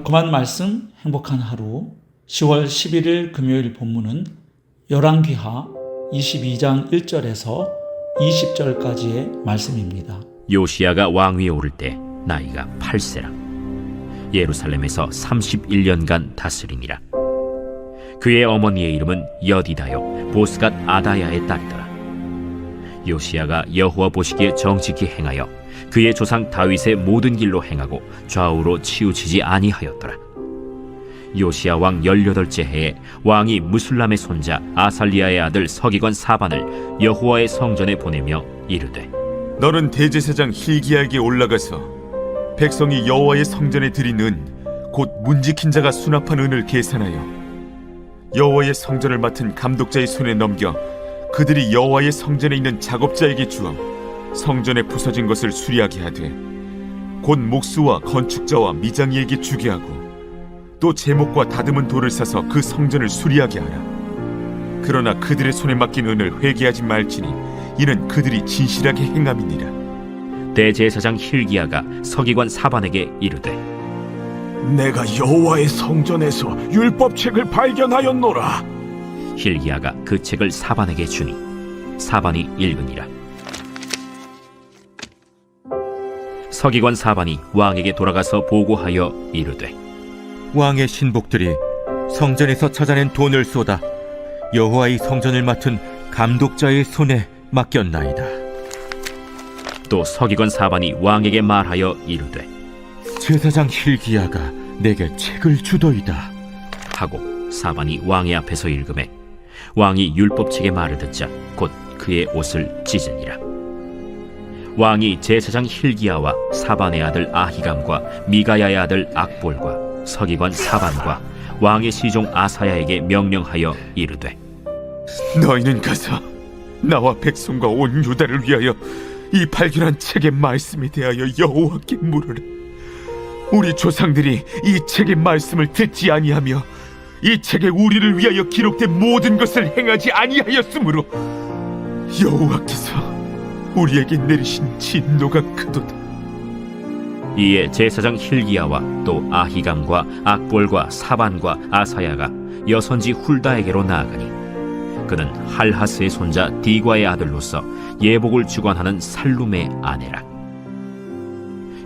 달콤한 말씀, 행복한 하루 10월 11일 금요일 본문은 열왕기하 22장 1절에서 20절까지의 말씀입니다. 요시야가 왕위에 오를 때 나이가 8세라. 예루살렘에서 31년간 다스리니라. 그의 어머니의 이름은 여디다요 보스갓 아다야의 딸이더라. 요시야가 여호와 보시기에 정직히 행하여 그의 조상 다윗의 모든 길로 행하고 좌우로 치우치지 아니하였더라. 요시야 왕 18째 해에 왕이 무술람의 손자 아살리아의 아들 서기관 사반을 여호와의 성전에 보내며 이르되, 너는 대제사장 hil기야에게 올라가서 백성이 여호와의 성전에 드린 은 곧 문지킨 자가 수납한 은을 계산하여 여호와의 성전을 맡은 감독자의 손에 넘겨 그들이 여호와의 성전에 있는 작업자에게 주어 성전에 부서진 것을 수리하게 하되, 곧 목수와 건축자와 미장이에게 주게 하고 또 제목과 다듬은 돌을 사서 그 성전을 수리하게 하라. 그러나 그들의 손에 맡긴 은을 회개하지 말지니 이는 그들이 진실하게 행함이니라. 대제사장 hil기야가 서기관 사반에게 이르되, 내가 여호와의 성전에서 율법책을 발견하였노라. hil기야가 그 책을 사반에게 주니 사반이 읽으니라. 서기관 사반이 왕에게 돌아가서 보고하여 이르되, 왕의 신복들이 성전에서 찾아낸 돈을 쏟아 여호와의 성전을 맡은 감독자의 손에 맡겼나이다. 또 서기관 사반이 왕에게 말하여 이르되, 제사장 hil기야가 내게 책을 주더이다 하고 사반이 왕의 앞에서 읽음에 왕이 율법책의 말을 듣자 곧 그의 옷을 찢으니라. 왕이 제사장 hil기야와 사반의 아들 아히감과 미가야의 아들 악볼과 서기관 사반과 왕의 시종 아사야에게 명령하여 이르되, 너희는 가서 나와 백성과 온 유다를 위하여 이 발견한 책의 말씀에 대하여 여호와께 물으라. 우리 조상들이 이 책의 말씀을 듣지 아니하며 이 책에 우리를 위하여 기록된 모든 것을 행하지 아니하였으므로 여호와께서 우리에게 내리신 진노가 크도다. 이에 제사장 hil기야와 또 아히감과 악볼과 사반과 아사야가 여선지 훌다에게로 나아가니 그는 할하스의 손자 디과의 아들로서 예복을 주관하는 살룸의 아내라.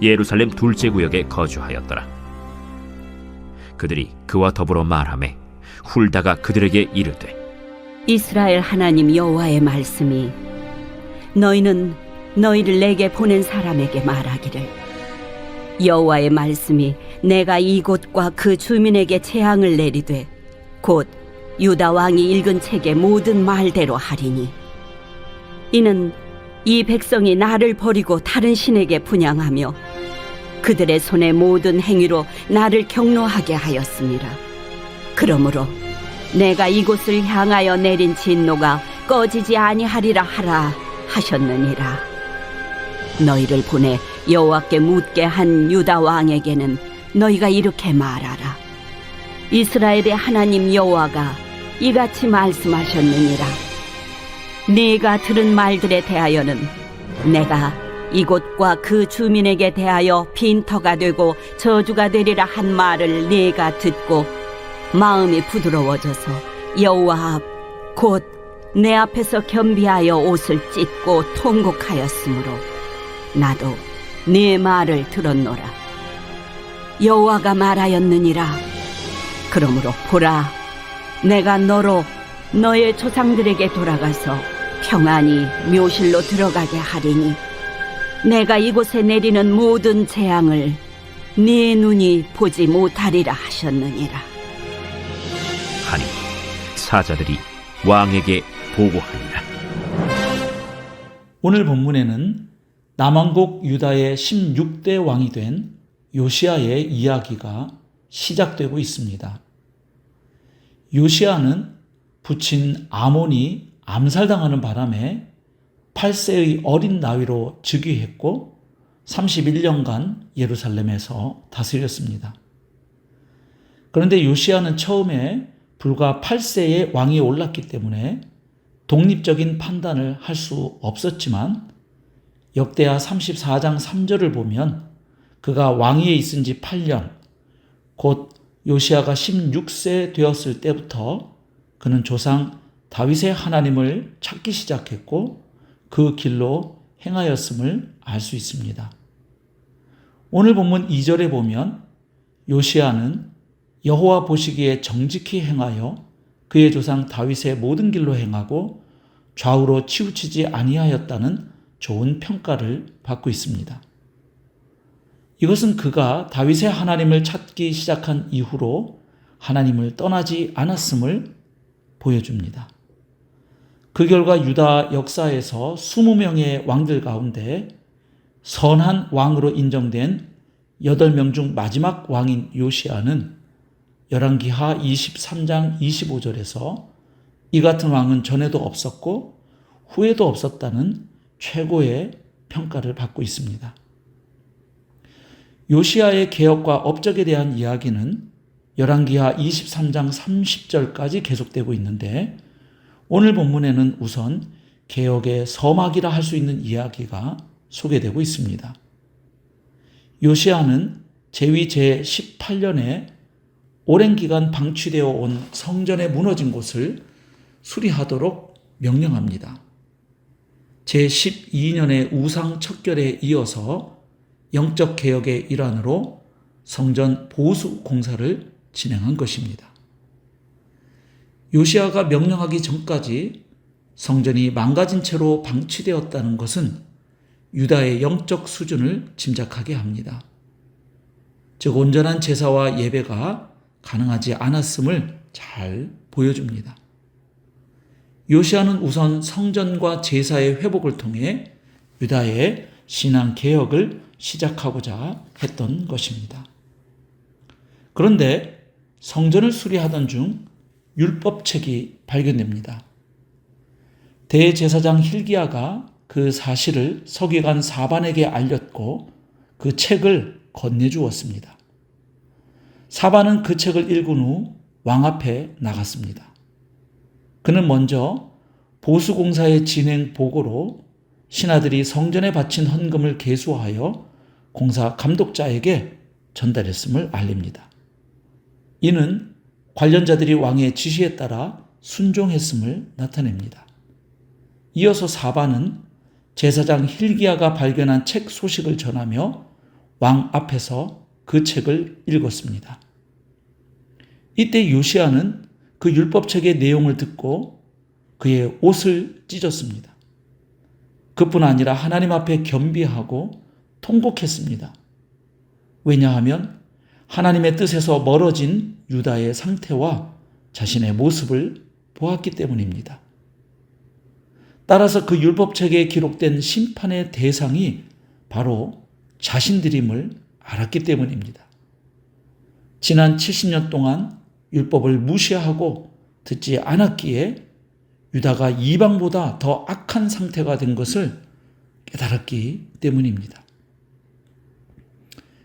예루살렘 둘째 구역에 거주하였더라. 그들이 그와 더불어 말하매 훌다가 그들에게 이르되, 이스라엘 하나님 여호와의 말씀이 너희는 너희를 내게 보낸 사람에게 말하기를, 여호와의 말씀이 내가 이곳과 그 주민에게 재앙을 내리되 곧 유다 왕이 읽은 책의 모든 말대로 하리니, 이는 이 백성이 나를 버리고 다른 신에게 분향하며 그들의 손의 모든 행위로 나를 경노하게 하였습니다. 그러므로 내가 이곳을 향하여 내린 진노가 꺼지지 아니하리라 하라 하셨느니라. 너희를 보내 여호와께 묻게 한 유다 왕에게는 너희가 이렇게 말하라. 이스라엘의 하나님 여호와가 이같이 말씀하셨느니라. 네가 들은 말들에 대하여는 내가 이곳과 그 주민에게 대하여 빈터가 되고 저주가 되리라 한 말을 네가 듣고 마음이 부드러워져서 여호와 앞 곧 내 앞에서 겸비하여 옷을 찢고 통곡하였으므로 나도 네 말을 들었노라. 여호와가 말하였느니라. 그러므로 보라, 내가 너로 너의 조상들에게 돌아가서 평안히 묘실로 들어가게 하리니 내가 이곳에 내리는 모든 재앙을 네 눈이 보지 못하리라 하셨느니라. 하니 사자들이 왕에게 보고하니라. 오늘 본문에는 남왕국 유다의 16대 왕이 된 요시야의 이야기가 시작되고 있습니다. 요시야는 부친 아몬이 암살당하는 바람에 8세의 어린 나이로 즉위했고 31년간 예루살렘에서 다스렸습니다. 그런데 요시야는 처음에 불과 8세의 왕위에 올랐기 때문에 독립적인 판단을 할 수 없었지만 역대하 34장 3절을 보면 그가 왕위에 있은 지 8년, 곧 요시야가 16세 되었을 때부터 그는 조상 다윗의 하나님을 찾기 시작했고 그 길로 행하였음을 알 수 있습니다. 오늘 본문 2절에 보면 요시야는 여호와 보시기에 정직히 행하여 그의 조상 다윗의 모든 길로 행하고 좌우로 치우치지 아니하였다는 좋은 평가를 받고 있습니다. 이것은 그가 다윗의 하나님을 찾기 시작한 이후로 하나님을 떠나지 않았음을 보여줍니다. 그 결과 유다 역사에서 20명의 왕들 가운데 선한 왕으로 인정된 8명 중 마지막 왕인 요시야는 열왕기하 23장 25절에서 이 같은 왕은 전에도 없었고 후에도 없었다는 최고의 평가를 받고 있습니다. 요시야의 개혁과 업적에 대한 이야기는 열왕기하 23장 30절까지 계속되고 있는데 오늘 본문에는 우선 개혁의 서막이라 할 수 있는 이야기가 소개되고 있습니다. 요시야는 제위 제18년에 오랜 기간 방치되어 온 성전에 무너진 곳을 수리하도록 명령합니다. 제12년의 우상 척결에 이어서 영적 개혁의 일환으로 성전 보수 공사를 진행한 것입니다. 요시야가 명령하기 전까지 성전이 망가진 채로 방치되었다는 것은 유다의 영적 수준을 짐작하게 합니다. 즉 온전한 제사와 예배가 가능하지 않았음을 잘 보여줍니다. 요시야는 우선 성전과 제사의 회복을 통해 유다의 신앙 개혁을 시작하고자 했던 것입니다. 그런데 성전을 수리하던 중 율법책이 발견됩니다. 대제사장 힐기야가 그 사실을 서기관 사반에게 알렸고 그 책을 건네주었습니다. 사반은 그 책을 읽은 후 왕 앞에 나갔습니다. 그는 먼저 보수공사의 진행 보고로 신하들이 성전에 바친 헌금을 계수하여 공사 감독자에게 전달했음을 알립니다. 이는 관련자들이 왕의 지시에 따라 순종했음을 나타냅니다. 이어서 사반은 제사장 힐기야가 발견한 책 소식을 전하며 왕 앞에서 그 책을 읽었습니다. 이때 요시야는 그 율법책의 내용을 듣고 그의 옷을 찢었습니다. 그뿐 아니라 하나님 앞에 겸비하고 통곡했습니다. 왜냐하면 하나님의 뜻에서 멀어진 유다의 상태와 자신의 모습을 보았기 때문입니다. 따라서 그 율법책에 기록된 심판의 대상이 바로 자신들임을 알았기 때문입니다. 지난 70년 동안 율법을 무시하고 듣지 않았기에 유다가 이방보다 더 악한 상태가 된 것을 깨달았기 때문입니다.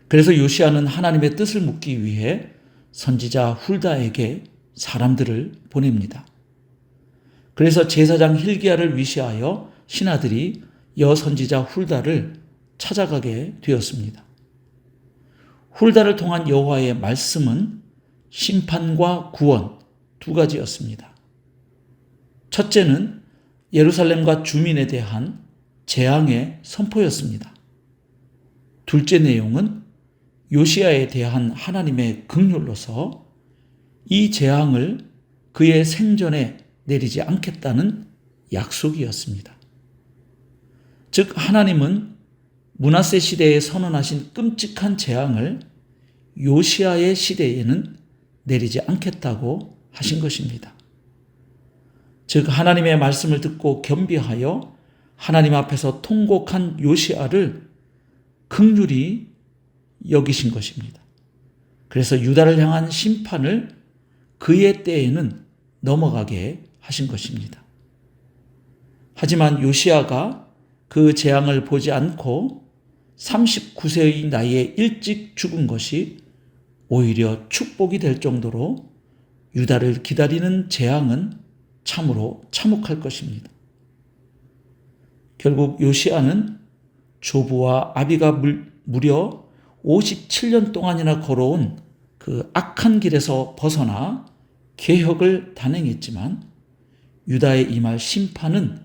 그래서 요시야는 하나님의 뜻을 묻기 위해 선지자 훌다에게 사람들을 보냅니다. 그래서 제사장 힐기야를 위시하여 신하들이 여선지자 훌다를 찾아가게 되었습니다. 훌다를 통한 여호와의 말씀은 심판과 구원 두 가지였습니다. 첫째는 예루살렘과 주민에 대한 재앙의 선포였습니다. 둘째 내용은 요시야에 대한 하나님의 긍휼로서 이 재앙을 그의 생전에 내리지 않겠다는 약속이었습니다. 즉 하나님은 므낫세 시대에 선언하신 끔찍한 재앙을 요시야의 시대에는 내리지 않겠다고 하신 것입니다. 즉 하나님의 말씀을 듣고 겸비하여 하나님 앞에서 통곡한 요시야를 긍휼히 여기신 것입니다. 그래서 유다를 향한 심판을 그의 때에는 넘어가게 하신 것입니다. 하지만 요시야가 그 재앙을 보지 않고 39세의 나이에 일찍 죽은 것이 오히려 축복이 될 정도로 유다를 기다리는 재앙은 참으로 참혹할 것입니다. 결국 요시야는 조부와 아비가 무려 57년 동안이나 걸어온 그 악한 길에서 벗어나 개혁을 단행했지만 유다에 임할 심판은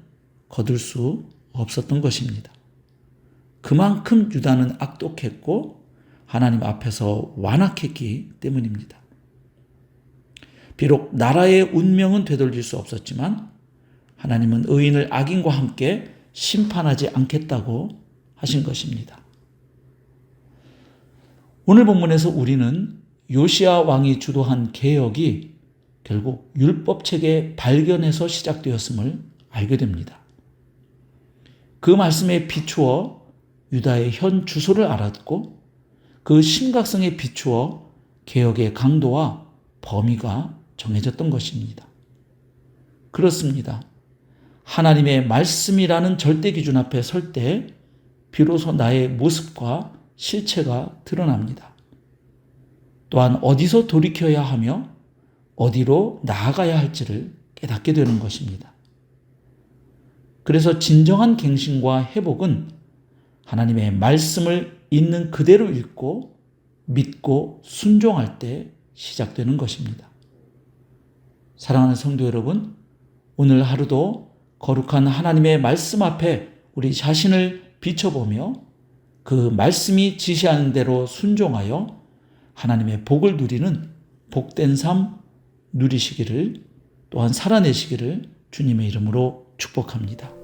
거둘 수 없었던 것입니다. 그만큼 유다는 악독했고 하나님 앞에서 완악했기 때문입니다. 비록 나라의 운명은 되돌릴 수 없었지만 하나님은 의인을 악인과 함께 심판하지 않겠다고 하신 것입니다. 오늘 본문에서 우리는 요시야 왕이 주도한 개혁이 결국 율법책의 발견에서 시작되었음을 알게 됩니다. 그 말씀에 비추어 유다의 현 주소를 알았고 그 심각성에 비추어 개혁의 강도와 범위가 정해졌던 것입니다. 그렇습니다. 하나님의 말씀이라는 절대 기준 앞에 설 때 비로소 나의 모습과 실체가 드러납니다. 또한 어디서 돌이켜야 하며 어디로 나아가야 할지를 깨닫게 되는 것입니다. 그래서 진정한 갱신과 회복은 하나님의 말씀을 있는 그대로 읽고 믿고 순종할 때 시작되는 것입니다. 사랑하는 성도 여러분, 오늘 하루도 거룩한 하나님의 말씀 앞에 우리 자신을 비춰보며 그 말씀이 지시하는 대로 순종하여 하나님의 복을 누리는 복된 삶 누리시기를 또한 살아내시기를 주님의 이름으로 축복합니다.